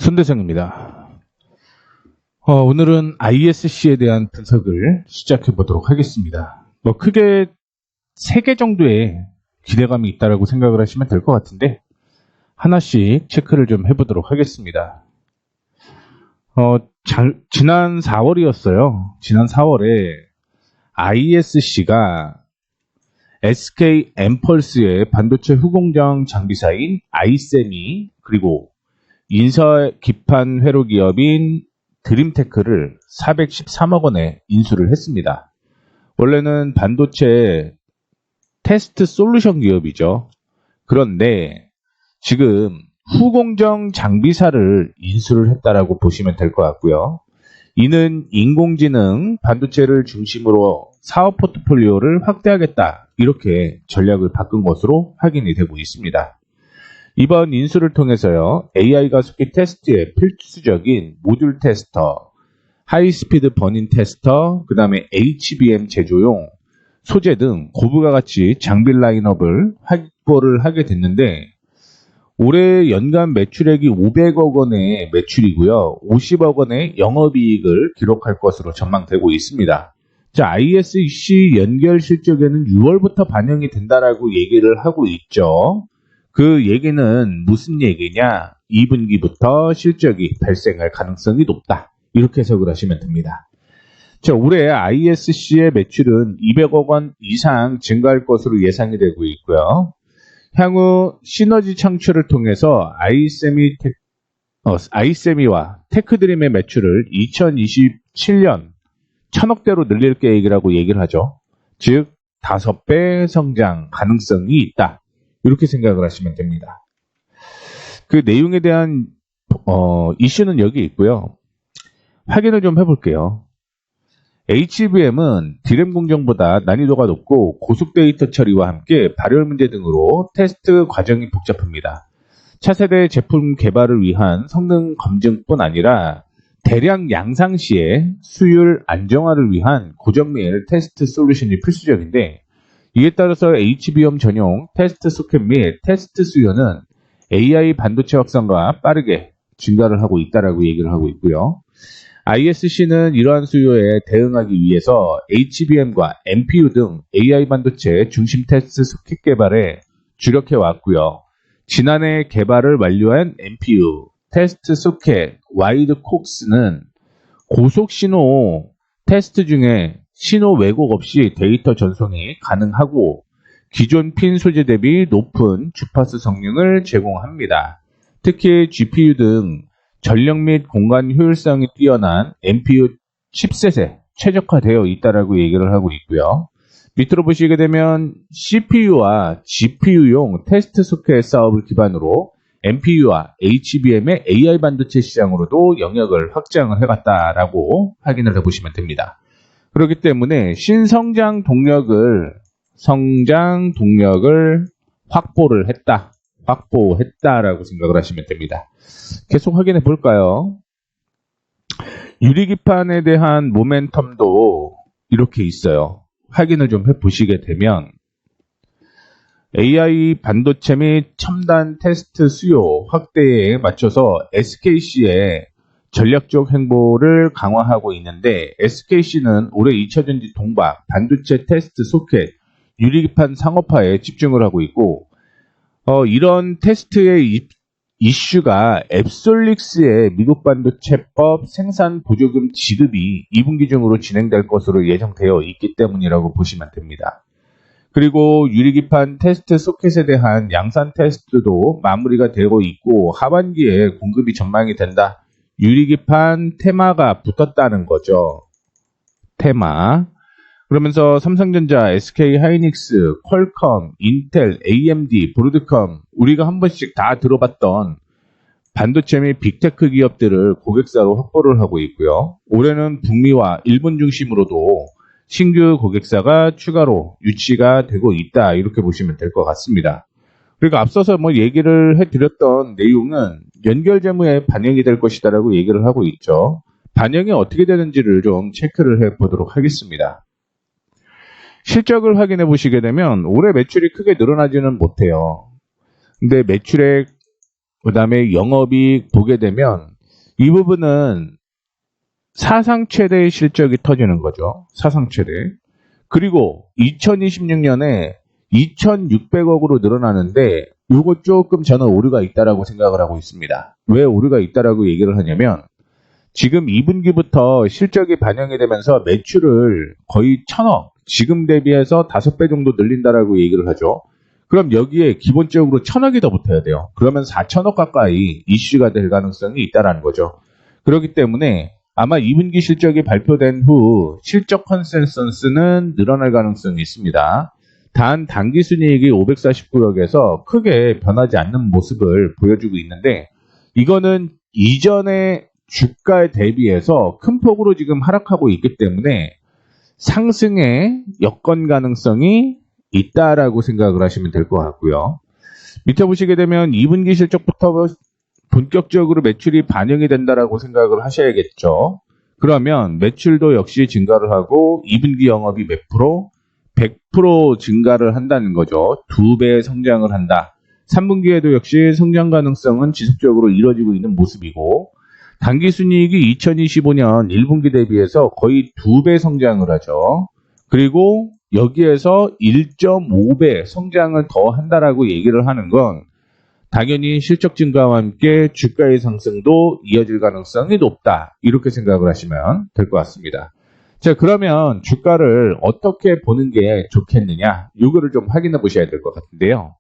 손대성입니다. 오늘은 ISC에 대한 분석을 시작해 보도록 하겠습니다. 크게 3개 정도의 기대감이 있다고 생각을 하시면 될 것 같은데 하나씩 체크를 좀 해보도록 하겠습니다. 지난 4월이었어요. 지난 4월에 ISC가 SK 엠펄스의 반도체 후공정 장비사인 아이셈이 그리고 인사 기판 회로 기업인 드림테크를 413억 원에 인수를 했습니다. 원래는 반도체 테스트 솔루션 기업이죠. 그런데 지금 후공정 장비사를 인수를 했다라고 보시면 될 것 같고요. 이는 인공지능 반도체를 중심으로 사업 포트폴리오를 확대하겠다, 이렇게 전략을 바꾼 것으로 확인이 되고 있습니다. 이번 인수를 통해서요, AI 가속기 테스트의 필수적인 모듈 테스터, 하이스피드 버닝 테스터, 그 다음에 HBM 제조용 소재 등 고부가 가치 장비 라인업을 확보를 하게 됐는데, 올해 연간 매출액이 500억 원의 매출이고요, 50억 원의 영업이익을 기록할 것으로 전망되고 있습니다. 자, ISC 연결 실적에는 6월부터 반영이 된다라고 얘기를 하고 있죠. 그 얘기는 무슨 얘기냐? 2분기부터 실적이 발생할 가능성이 높다, 이렇게 해석을 하시면 됩니다. 자, 올해 ISC의 매출은 200억 원 이상 증가할 것으로 예상이 되고 있고요. 향후 시너지 창출을 통해서 아이세미와 테크드림의 매출을 2027년 1000억대로 늘릴 계획이라고 얘기를 하죠. 즉 5배 성장 가능성이 있다, 이렇게 생각을 하시면 됩니다. 그 내용에 대한 이슈는 여기 있고요. 확인을 좀 해볼게요. HBM은 디램 공정보다 난이도가 높고 고속 데이터 처리와 함께 발열 문제 등으로 테스트 과정이 복잡합니다. 차세대 제품 개발을 위한 성능 검증뿐 아니라 대량 양상 시에 수율 안정화를 위한 고정밀 테스트 솔루션이 필수적인데, 이에 따라서 HBM 전용 테스트 소켓 및 테스트 수요는 AI 반도체 확산과 빠르게 증가를 하고 있다라고 얘기를 하고 있고요. ISC는 이러한 수요에 대응하기 위해서 HBM과 NPU 등 AI 반도체 중심 테스트 소켓 개발에 주력해 왔고요. 지난해 개발을 완료한 NPU 테스트 소켓 와이드 콕스는 고속 신호 테스트 중에 신호 왜곡 없이 데이터 전송이 가능하고 기존 핀 소재 대비 높은 주파수 성능을 제공합니다. 특히 GPU 등 전력 및 공간 효율성이 뛰어난 NPU 칩셋에 최적화되어 있다라고 얘기를 하고 있고요. 밑으로 보시게 되면 CPU와 GPU용 테스트 소켓 사업을 기반으로 NPU와 HBM의 AI 반도체 시장으로도 영역을 확장을 해갔다라고 확인을 해보시면 됩니다. 그렇기 때문에 신성장 동력을 확보했다라고 생각을 하시면 됩니다. 계속 확인해 볼까요? 유리기판에 대한 모멘텀도 이렇게 있어요. 확인을 좀 해보시게 되면 AI 반도체 및 첨단 테스트 수요 확대에 맞춰서 SKC의 전략적 행보를 강화하고 있는데, SKC는 올해 2차전지 동박 반도체 테스트 소켓 유리기판 상업화에 집중을 하고 있고, 이런 테스트의 이슈가 앱솔릭스의 미국 반도체법 생산 보조금 지급이 2분기 중으로 진행될 것으로 예정되어 있기 때문이라고 보시면 됩니다. 그리고 유리기판 테스트 소켓에 대한 양산 테스트도 마무리가 되고 있고 하반기에 공급이 전망이 된다. 유리기판 테마가 붙었다는 거죠. 테마. 그러면서 삼성전자, SK하이닉스, 퀄컴, 인텔, AMD, 브로드컴, 우리가 한 번씩 다 들어봤던 반도체 및 빅테크 기업들을 고객사로 확보를 하고 있고요. 올해는 북미와 일본 중심으로도 신규 고객사가 추가로 유치가 되고 있다, 이렇게 보시면 될 것 같습니다. 그리고 앞서서 얘기를 해드렸던 내용은 연결 재무에 반영이 될 것이다라고 얘기를 하고 있죠. 반영이 어떻게 되는지를 좀 체크를 해보도록 하겠습니다. 실적을 확인해 보시게 되면 올해 매출이 크게 늘어나지는 못해요. 근데 매출액, 그 다음에 영업이익 보게 되면 이 부분은 사상 최대의 실적이 터지는 거죠. 사상 최대. 그리고 2026년에 2,600억으로 늘어나는데 이거 조금 저는 오류가 있다라고 생각을 하고 있습니다. 왜 오류가 있다라고 얘기를 하냐면 지금 2분기부터 실적이 반영이 되면서 매출을 거의 1,000억, 지금 대비해서 5배 정도 늘린다라고 얘기를 하죠. 그럼 여기에 기본적으로 1,000억이 더 붙어야 돼요. 그러면 4,000억 가까이 이슈가 될 가능성이 있다라는 거죠. 그렇기 때문에 아마 2분기 실적이 발표된 후 실적 컨센서스는 늘어날 가능성이 있습니다. 단 당기순이익이 549억에서 크게 변하지 않는 모습을 보여주고 있는데 이거는 이전의 주가에 대비해서 큰 폭으로 지금 하락하고 있기 때문에 상승의 여건 가능성이 있다라고 생각을 하시면 될 것 같고요. 밑에 보시게 되면 2분기 실적부터 본격적으로 매출이 반영이 된다라고 생각을 하셔야겠죠. 그러면 매출도 역시 증가를 하고 2분기 영업이 몇 프로? 100% 증가를 한다는 거죠. 2배 성장을 한다. 3분기에도 역시 성장 가능성은 지속적으로 이루어지고 있는 모습이고 당기순이익이 2025년 1분기 대비해서 거의 2배 성장을 하죠. 그리고 여기에서 1.5배 성장을 더 한다라고 얘기를 하는 건 당연히 실적 증가와 함께 주가의 상승도 이어질 가능성이 높다. 이렇게 생각을 하시면 될 것 같습니다. 자, 그러면 주가를 어떻게 보는 게 좋겠느냐? 이거를 좀 확인해 보셔야 될 것 같은데요.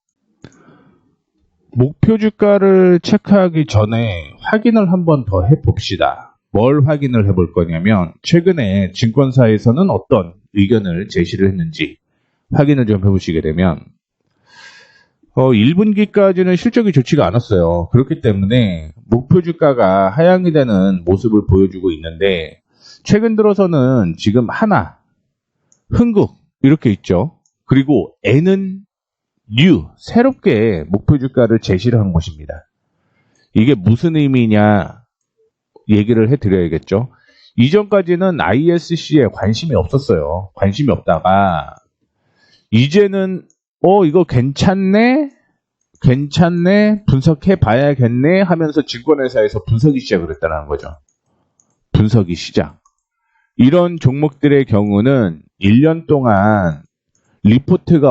목표 주가를 체크하기 전에 확인을 한번 더 해봅시다. 뭘 확인을 해볼 거냐면 최근에 증권사에서는 어떤 의견을 제시를 했는지 확인을 좀 해보시게 되면 1분기까지는 실적이 좋지가 않았어요. 그렇기 때문에 목표 주가가 하향이 되는 모습을 보여주고 있는데 최근 들어서는 지금 하나, 흥국 이렇게 있죠. 그리고 N은 뉴, 새롭게 목표 주가를 제시를 한 것입니다. 이게 무슨 의미냐 얘기를 해드려야겠죠. 이전까지는 ISC에 관심이 없었어요. 관심이 없다가 이제는 이거 괜찮네? 분석해 봐야겠네? 하면서 증권회사에서 분석이 시작을 했다는 거죠. 분석이 시작. 이런 종목들의 경우는 1년 동안 리포트가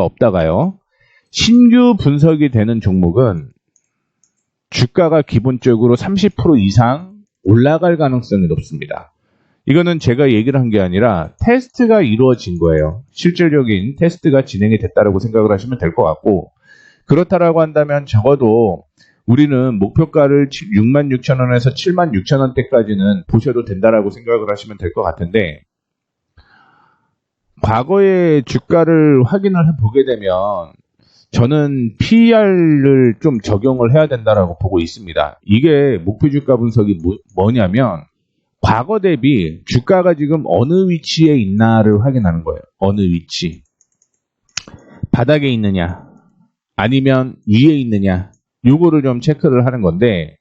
없다가요. 신규 분석이 되는 종목은 주가가 기본적으로 30% 이상 올라갈 가능성이 높습니다. 이거는 제가 얘기를 한 게 아니라 테스트가 이루어진 거예요. 실질적인 테스트가 진행이 됐다고 생각을 하시면 될 것 같고 그렇다라고 한다면 적어도 우리는 목표가를 66,000원에서 76,000원대까지는 보셔도 된다라고 생각을 하시면 될 것 같은데 과거의 주가를 확인을 해보게 되면 저는 PER을 좀 적용을 해야 된다라고 보고 있습니다. 이게 목표 주가 분석이 뭐냐면 과거 대비 주가가 지금 어느 위치에 있나를 확인하는 거예요. 어느 위치. 바닥에 있느냐 아니면 위에 있느냐 요거를 좀 체크를 하는 건데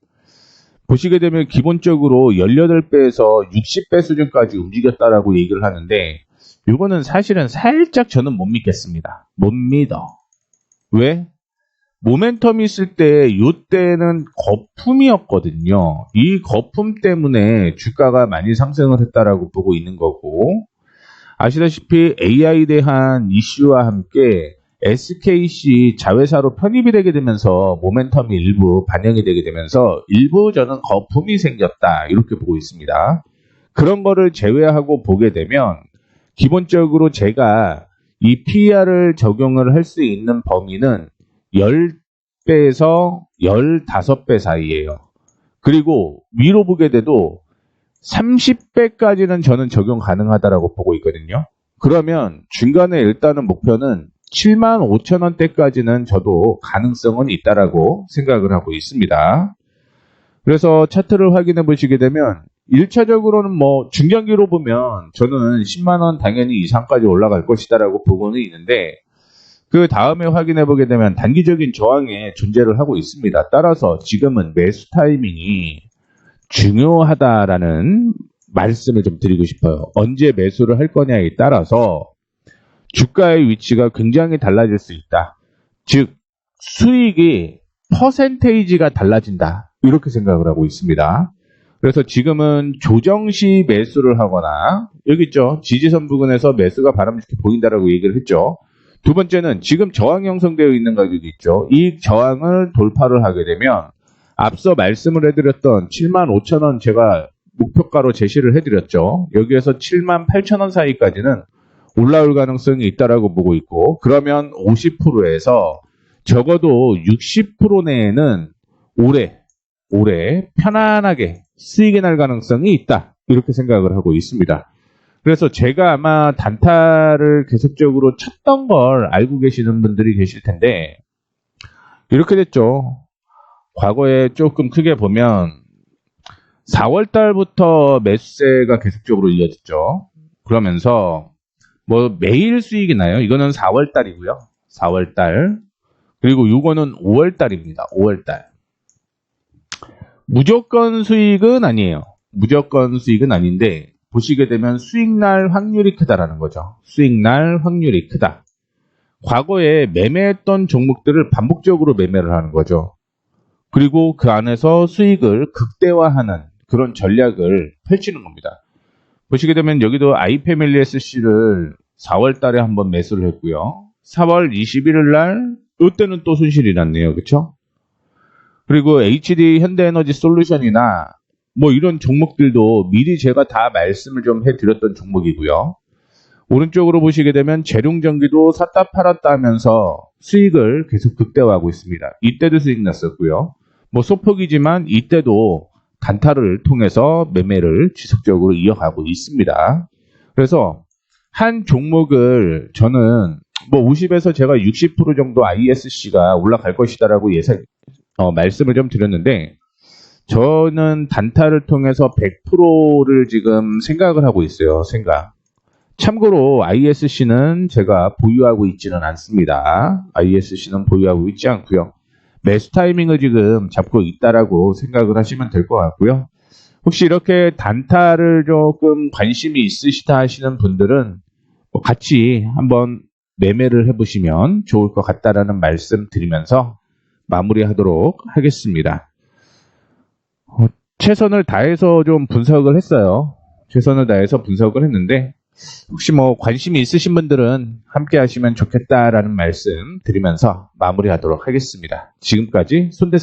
보시게 되면 기본적으로 18배에서 60배 수준까지 움직였다라고 얘기를 하는데 요거는 사실은 살짝 저는 못 믿겠습니다. 못 믿어. 왜? 모멘텀이 있을 때 요때는 거품이었거든요. 이 거품 때문에 주가가 많이 상승을 했다라고 보고 있는 거고 아시다시피 AI에 대한 이슈와 함께 SKC 자회사로 편입이 되게 되면서 모멘텀이 일부 반영이 되게 되면서 일부 저는 거품이 생겼다 이렇게 보고 있습니다. 그런 거를 제외하고 보게 되면 기본적으로 제가 이 PER을 적용을 할 수 있는 범위는 10배에서 15배 사이예요. 그리고 위로 보게 돼도 30배까지는 저는 적용 가능하다라고 보고 있거든요. 그러면 중간에 일단은 목표는 75,000원대까지는 저도 가능성은 있다라고 생각을 하고 있습니다. 그래서 차트를 확인해 보시게 되면 1차적으로는 뭐 중장기로 보면 저는 10만원 당연히 이상까지 올라갈 것이다라고 보고는 있는데 그 다음에 확인해 보게 되면 단기적인 저항에 존재를 하고 있습니다. 따라서 지금은 매수 타이밍이 중요하다라는 말씀을 좀 드리고 싶어요. 언제 매수를 할 거냐에 따라서 주가의 위치가 굉장히 달라질 수 있다. 즉 수익이 퍼센테이지가 달라진다. 이렇게 생각을 하고 있습니다. 그래서 지금은 조정시 매수를 하거나 여기 있죠. 지지선 부근에서 매수가 바람직해 보인다라고 얘기를 했죠. 두 번째는 지금 저항 형성되어 있는 가격이 있죠. 이 저항을 돌파를 하게 되면 앞서 말씀을 해드렸던 75,000원 제가 목표가로 제시를 해드렸죠. 여기에서 78,000원 사이까지는 올라올 가능성이 있다라고 보고 있고, 그러면 50%에서 적어도 60% 내에는 올해 편안하게 수익이 날 가능성이 있다. 이렇게 생각을 하고 있습니다. 그래서 제가 아마 단타를 계속적으로 쳤던 걸 알고 계시는 분들이 계실 텐데, 이렇게 됐죠. 과거에 조금 크게 보면 4월 달부터 매수세가 계속적으로 이어졌죠. 그러면서 뭐 매일 수익이 나요. 이거는 4월 달이고요. 4월 달. 그리고 이거는 5월 달입니다. 5월 달. 무조건 수익은 아니에요. 무조건 수익은 아닌데 보시게 되면 수익날 확률이 크다라는 거죠. 수익날 확률이 크다. 과거에 매매했던 종목들을 반복적으로 매매를 하는 거죠. 그리고 그 안에서 수익을 극대화하는 그런 전략을 펼치는 겁니다. 보시게 되면 여기도 아이패밀리 SC를 4월 달에 한번 매수를 했고요. 4월 21일 날 이때는 또 손실이 났네요. 그렇죠? 그리고 HD 현대에너지 솔루션이나 뭐 이런 종목들도 미리 제가 다 말씀을 좀 해드렸던 종목이고요. 오른쪽으로 보시게 되면 재룡전기도 샀다 팔았다 하면서 수익을 계속 극대화하고 있습니다. 이때도 수익 났었고요. 뭐 소폭이지만 이때도 단타를 통해서 매매를 지속적으로 이어가고 있습니다. 그래서 한 종목을 저는 뭐 50에서 제가 60% 정도 ISC가 올라갈 것이다라고 말씀을 좀 드렸는데, 저는 단타를 통해서 100%를 지금 생각을 하고 있어요. 참고로 ISC는 제가 보유하고 있지는 않습니다. ISC는 보유하고 있지 않고요. 매수 타이밍을 지금 잡고 있다라고 생각을 하시면 될 것 같고요. 혹시 이렇게 단타를 조금 관심이 있으시다 하시는 분들은 같이 한번 매매를 해보시면 좋을 것 같다라는 말씀 드리면서 마무리하도록 하겠습니다. 최선을 다해서 좀 분석을 했어요. 최선을 다해서 분석을 했는데 혹시 뭐 관심이 있으신 분들은 함께 하시면 좋겠다라는 말씀 드리면서 마무리하도록 하겠습니다. 지금까지 손대생